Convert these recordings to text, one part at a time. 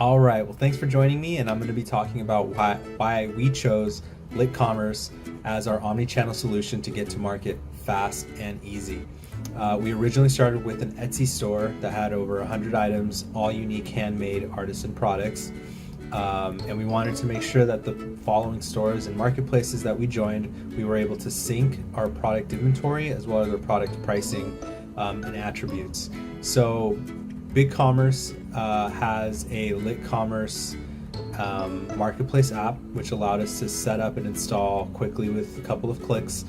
All right, well, thanks for joining me, and I'm going to be talking about why we chose Litcommerce as our omni-channel solution to get to market fast and easy. We originally started with an Etsy store that had over 100 items, all unique handmade artisan products. And we wanted to make sure that the following stores and marketplaces that we joined, we were able to sync our product inventory as well as our product pricing and attributes. So BigCommerce has a Litcommerce marketplace app, which allowed us to set up and install quickly with a couple of clicks.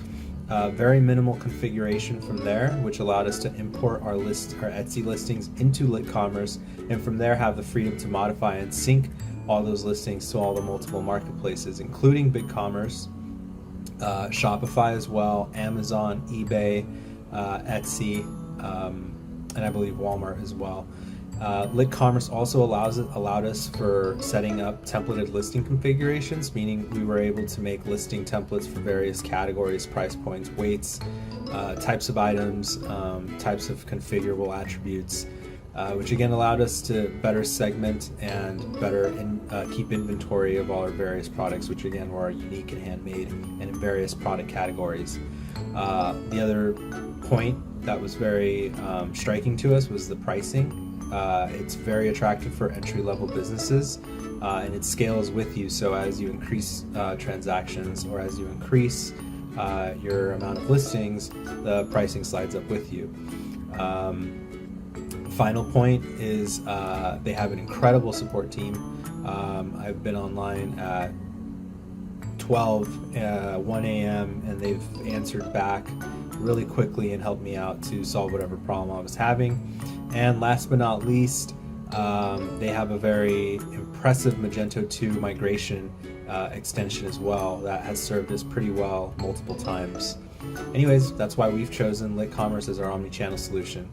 Very minimal configuration from there, which allowed us to import our Etsy listings into Litcommerce, and from there have the freedom to modify and sync all those listings to all the multiple marketplaces, including BigCommerce, Shopify as well, Amazon, eBay, Etsy, and I believe Walmart as well. Litcommerce also allowed us for setting up templated listing configurations, meaning we were able to make listing templates for various categories, price points, weights, types of items, types of configurable attributes, which again allowed us to better segment and better keep inventory of all our various products, which again were unique and handmade and in various product categories. The other point that was very striking to us was the pricing. It's very attractive for entry-level businesses, and it scales with you. So as you increase transactions or as you increase your amount of listings, the pricing slides up with you. Final point is they have an incredible support team. I've been online at 1 a.m. and they've answered back really quickly and helped me out to solve whatever problem I was having. And last but not least, they have a very impressive Magento 2 migration extension as well that has served us pretty well multiple times. Anyways, that's why we've chosen Litcommerce as our omni-channel solution.